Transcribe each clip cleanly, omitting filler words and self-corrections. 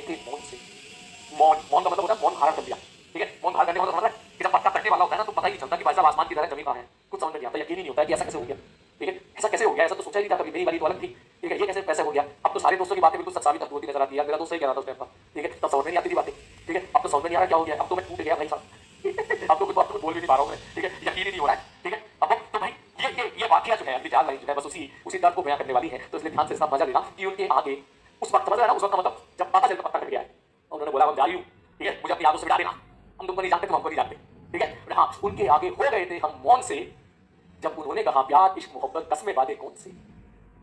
थे मौन से। मौन मौन का मतलब होता है मौन धारण कर लिया। ठीक है, मौन धारण करने का मतलब समझ रहा है कि जब पत्ता कटने वाला होता है ना तो पता ही नहीं चलता कि भाई साहब आसमान की तरह जमीन कहाँ है, कुछ समझ में नहीं आता, यकीन ही नहीं होता है कि ऐसा कैसे हो गया। ठीक है, ऐसा कैसे हो गया, ऐसा तो सोचा ही नहीं था कभी, मेरी वाली तो अलग थी। ठीक है, ये कैसे हो गया। अब तो सारे दोस्तों की बातें बिल्कुल सच साबित होती नजर आती है, मेरा दोस्त सही कह रहा था उस टाइम पर। ठीक है, तब समझ में नहीं आती थी बातें। ठीक है, अब तो समझ में नहीं आ रहा क्या हो गया, अब तो मैं टूट गया भाई साहब। अब तो कुछ बोल भी नहीं पा रहा हूँ मैं। ठीक है, यकीन ही नहीं हो रहा है। ठीक है, अब तो भाई ये वाकया जो है, अगली 4 लाइन जो है बस उसी दर्द को बयां करने वाली है, तो इसलिए ध्यान से इसका मजा लेना कि उनके आगे उस वक्त समझ रहा है ना, उस वक्त का मतलब जब पता चलता पत्ता कट गया है और उन्होंने बोला मैं जा रही हूँ। ठीक है, मुझे अपनी यादों से मिटा देना, हम तुमको नहीं जानते, तुम हमको नहीं जानते। ठीक है, हाँ, उनके आगे हो गए थे हम मौन से, जब उन्होंने कहा प्यार इश्क मोहब्बत कस्में वादे कौन से।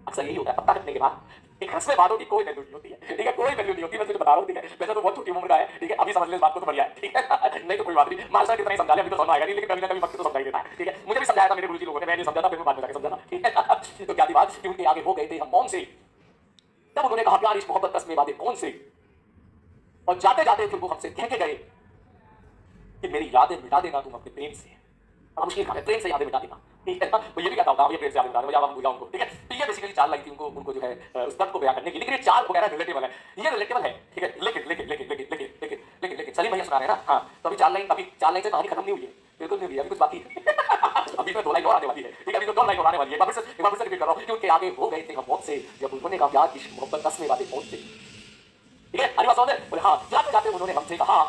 अक्सर यही होता है पत्ता कटने के बाद एक रस्में वादों की कोई वैल्यू नहीं होती है। ठीक है, कोई वैल्यू नहीं होती, मैं तुझे बता रहा हूँ। ठीक है, वैसे तो बहुत छोटी उम्र का है। ठीक है, अभी समझ ले इस बात को तो बढ़िया है। ठीक है, नहीं तो कोई बात नहीं, मास्टर कितना ही समझा ले अभी तो समझ आएगा नहीं, लेकिन कभी ना कभी वक्त तो समझा ही देता है। ठीक है, मुझे भी समझाया था मेरे गुरुजी लोगों ने, मैं नहीं समझा था, फिर मैं बाद में जाके समझा था। ठीक है, तो क्या थी बात कि उनके आगे हो गए थे हम मौन से, तब उन्होंने कहा प्यार इश्क मोहब्बत कस्में वादे कौन से। और जाते जाते फिर वो हमसे कह के गए कि मेरी यादें मिटा देना तुम अपने प्रेम से। बड़ा मुश्किल काम है, प्रेम से यादें मिटा देना। ठीक है, वो ये भी कहता होता है, ये प्रेम से यादें मिटा देना, अब भूल जाओ उनको। ठीक है, तो ये बेसिकली 4 लाइन थी उनको जो है उस दर्द को बयां करने की, लेकिन ये 4 वगैरह रिलेटेबल है, ये रिलेटेबल है। ठीक है, लेकिन सलीम भैया सुना रहे हैं ना। हाँ, तो अभी 4 लाइन से कहानी खत्म नहीं हुई है, बिल्कुल नहीं हुई है, अभी कुछ बाकी है। अभी तो 2 लाइन और आने वाली है। ठीक है, अभी तो 2 लाइन और आने वाली है। एक बार फिर से रिपीट कर रहा हूँ कि उनके आगे हो गए थे हम मौत से, जब उन्होंने कहा प्यार इश्क मोहब्बत कस्में वादे मौत से। ठीक है, अरे बात समझ बोले हाँ, जाते जाते उन्होंने हमसे कहा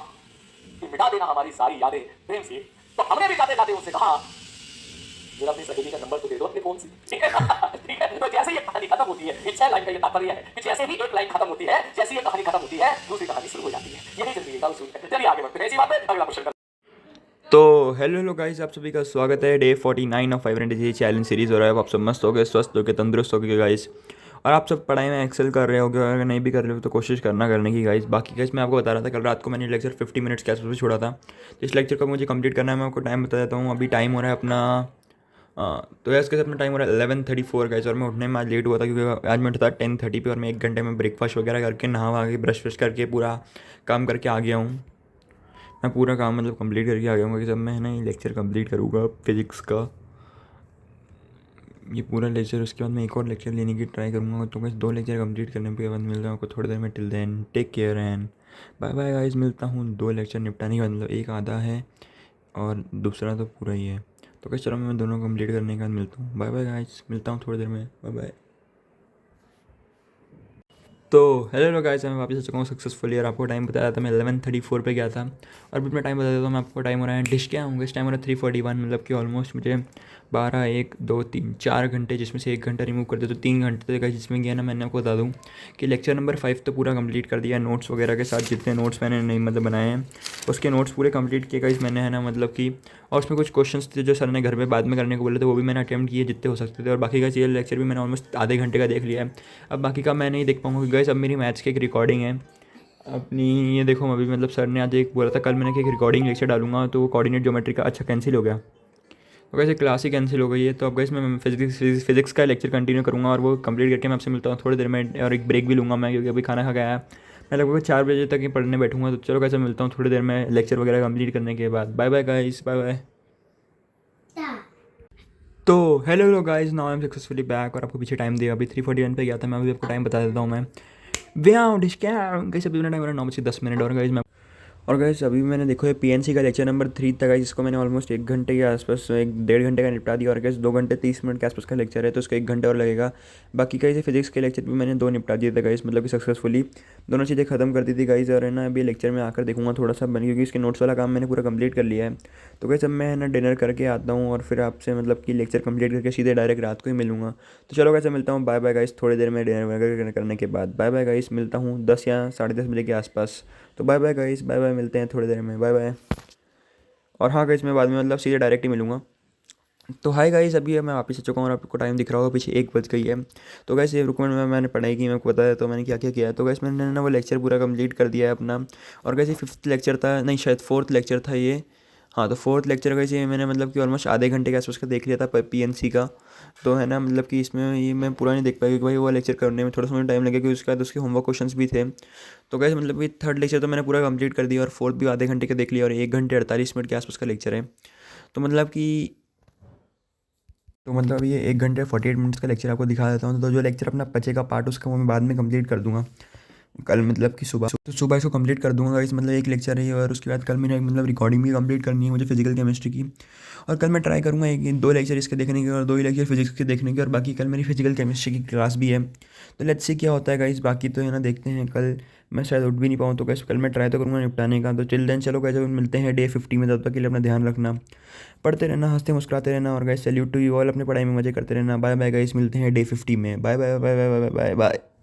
कि मिटा देना हमारी सारी यादें प्रेम से। तो हमने भी जाते जाते उनसे कहा जरा अपनी सहेली का नंबर तो दे दो अपने फोन से। ठीक है, ठीक है, तो जैसे ये कहानी खत्म होती है, इस 6 लाइन का ये तात्पर्य है कि जैसे ही एक लाइन खत्म होती है, जैसे ये कहानी खत्म होती है, दूसरी कहानी शुरू हो जाती है। यही जिंदगी का उसूल है। चलिए आगे बढ़ते हैं, इसी बात पे अगला क्वेश्चन। तो हेलो गाइस, आप सभी का स्वागत है डे 49 ऑफ 500 जी चैलेंज सीरीज़ हो रहा है। आप सब मस्त हो गए, स्वस्थ हो गए, तंदुरुस्त हो गए गाइस। और आप सब पढ़ाई में एक्सेल कर रहे होगे, अगर नहीं भी कर रहे हो तो कोशिश करना करने की गाइस। बाकी गाइस मैं आपको बता रहा था, कल रात को मैंने लेक्चर 50 मिनट्स के आसपास छोड़ा था। तो इस लेक्चर को मुझे कंप्लीट करना है, मैं आपको टाइम बता देता हूँ। अभी टाइम हो रहा है अपना तो यार इसके साथ अपना टाइम हो रहा है 11:34 गाइस। और मैं उठने में आज लेट हुआ था क्योंकि आज मैं उठा था 10:30 पे, और मैं 1 घंटे में ब्रेकफास्ट वगैरह करके नहा वहा के ब्रश व्रश करके पूरा काम करके आ गया हूँ। मैं पूरा काम मतलब कंप्लीट करके आ गया हूँ कि जब मैं ना ये लेक्चर कंप्लीट करूँगा फिज़िक्स का, ये पूरा लेक्चर, उसके बाद मैं एक और लेक्चर लेने की ट्राई करूँगा। तो बस 2 लेक्चर कंप्लीट करने के बाद मिलता हूँ आपको थोड़ी देर में। Till then take care and bye bye guys. मिलता हूँ 2 लेक्चर निपटाने के बाद, मतलब एक आधा है और दूसरा तो पूरा ही है। तो कैसे चलो मैं दोनों कंप्लीट करने के बाद मिलता हूँ। बाय बाय गाइस, मिलता हूँ थोड़ी देर में, बाय बाय। तो हेलो गाइस, मैं वापस आ चुका हूँ सक्सेसफुली। और आपको टाइम बताया था, मैं 11:34 पे गया था। और अभी मैं टाइम बता देता हूँ मैं आपको। टाइम हो रहा है डिश क्या होंगे, इस टाइम हो रहा है 3:41, मतलब कि ऑलमोस्ट मुझे 12 1 2 3 4 घंटे, जिसमें से 1 घंटा रिमूव कर दे तो 3 घंटे तक, जिसमें गया ना। मैंने आपको बता दूँ कि लेक्चर नंबर 5 तो पूरा कंप्लीट कर दिया, नोट्स वगैरह के साथ। जितने नोट्स मैंने नहीं मतलब बनाए हैं उसके नोट्स पूरे कंप्लीट किए गाइस मैंने, है ना, मतलब कि। और उसमें कुछ क्वेश्चंस थे जो सर ने घर में बाद में करने को बोले थे, वो भी मैंने अटैम्प्ट किए जितने हो सकते थे। और बाकी का ये लेक्चर भी मैंने ऑलमोस्ट आधे घंटे का देख लिया है। अब बाकी का मैं नहीं देख पाऊँगा गाइस। अब मेरी मैथ्स की एक रिकॉर्डिंग है अपनी, ये देखो अभी, मतलब सर ने आज एक बोला था, कल मैंने कि एक रिकॉर्डिंग लेक्चर डालूंगा, तो वो कोऑर्डिनेट ज्योमेट्री का अच्छा कैंसिल हो गया। तो वैसे क्लास ही कैंसिल हो गई है। तो अब गाइस मैं फिजिक्स का लेक्चर कंटिन्यू करूँगा, और वो कंप्लीट करके मैं आपसे मिलता हूँ थोड़ी देर में। और एक ब्रेक भी लूँगा मैं, क्योंकि अभी खाना खा गया है। मैं लगभग 4 बजे तक ही पढ़ने बैठूँगा। तो चलो कैसे मिलता हूँ थोड़ी देर में लेक्चर वगैरह कंप्लीट करने के बाद। Bye bye guys, bye bye. तो hello guys, now I am successfully back. और आपको पीछे टाइम दिया, अभी 3:41 पे गया था मैं। अभी आपको टाइम बता देता हूँ मैं। व्याह डिश क्या कैसे, अभी टाइम हो रहा है 9:10। और गाइस मैं, और गाइस अभी मैंने देखो ये पीएनसी का लेक्चर नंबर 3 था गाइस, जिसको मैंने ऑलमोस्ट 1 घंटे के आसपास, 1 डेढ़ घंटे का निपटा दिया। और गाइस 2 घंटे 30 मिनट के आसपास का लेक्चर है, तो उसका 1 घंटा और लगेगा। बाकी गाइस फिजिक्स के लेक्चर भी मैंने 2 निपटा दिए थे गाइस, मतलब कि सक्सेसफुली दोनों चीज़ें खत्म कर दी थी गाइस। और है ना, अभी लेक्चर में आकर देखूंगा थोड़ा सा बन, क्योंकि इसके नोट्स वाला काम मैंने पूरा कंप्लीट कर लिया है। तो गाइस अब मैं है ना डिनर करके आता हूँ, और फिर आपसे मतलब कि लेक्चर कंप्लीट करके सीधे डायरेक्ट रात को ही मिलूंगा। तो चलो गाइस मिलता हूँ, बाय बाय गाइस, थोड़ी देर में डिनर वगैरह करने के बाद। बाय बाय गाइस, मिलता हूँ 10 या 10:30 बजे के आसपास। तो bye bye guys, bye bye, मिलते हैं थोड़ी देर में, बाय बाय। और हाँ गाइस मैं बाद में मतलब सीधे डायरेक्ट ही मिलूँगा। तो हाय गाइस, अभी मैं वापस आ चुका हूँ, और आपको टाइम दिख रहा होगा पीछे 1 बज गई है। तो गाइस ये रुकन में मैंने पढ़ाई की, मैं आपको बताया तो मैंने क्या क्या किया है। तो गाइस मैंने ना वो लेक्चर पूरा कंप्लीट कर दिया है अपना। और गाइस ये 5th लेक्चर था, नहीं शायद 4th लेक्चर था ये। हाँ, तो 4th लेक्चर गाइस ये मैंने मतलब कि ऑलमोस्ट आधे घंटे के आसपास का देख लिया था पीएनसी का। तो है ना, मतलब कि इसमें ये मैं पूरा नहीं देख पाया, क्योंकि भाई वो लेक्चर करने में थोड़ा सा मुझे टाइम लगे, क्योंकि उसके बाद उसके होमवर्क क्वेश्चंस भी थे। तो गाइस मतलब कि 3rd लेक्चर तो मैंने पूरा कंप्लीट कर दिया, और 4th भी आधे घंटे का देख लिया, और 1 घंटे 48 मिनट के आसपास का लेक्चर है। तो मतलब कि, तो मतलब ये 1 घंटे 48 मिनट्स का लेक्चर आपको दिखा देता हूँ। तो जो लेक्चर अपना बचेगा पार्ट, उसका वो मैं बाद में कंप्लीट कर दूँगा। कल मतलब कि सुबह तो सुबह इसको कंप्लीट कर दूंगा गाइस, मतलब एक लेक्चर है और उसके बाद कल मैंने मतलब रिकॉर्डिंग भी कंप्लीट करनी है मुझे फिजिकल केमिस्ट्री की। और कल मैं ट्राई करूँगा एक 2 लेक्चर इसके देखने के और 2 ही लेक्चर फिजिक्स के देखने के, और बाकी कल मेरी फिजिकल केमिस्ट्री की क्लास भी है। तो लेट्स सी क्या होता है गाइस, बाकी तो है ना देखते हैं। कल मैं शायद उठ भी नहीं पाऊँ, तो गाइस कल मैं ट्राई तो करूँगा निपटाने का। तो चिल देन चलो गाइस, मिलते हैं डे 50 में, तब तक के लिए अपना ध्यान रखना, पढ़ते रहना, हंसते मुस्कुराते रहना, और guys salute to you all, अपने पढ़ाई में मजे करते रहना। बाय बाय गाइस, मिलते हैं डे 50 में। Bye bye bye bye bye bye bye.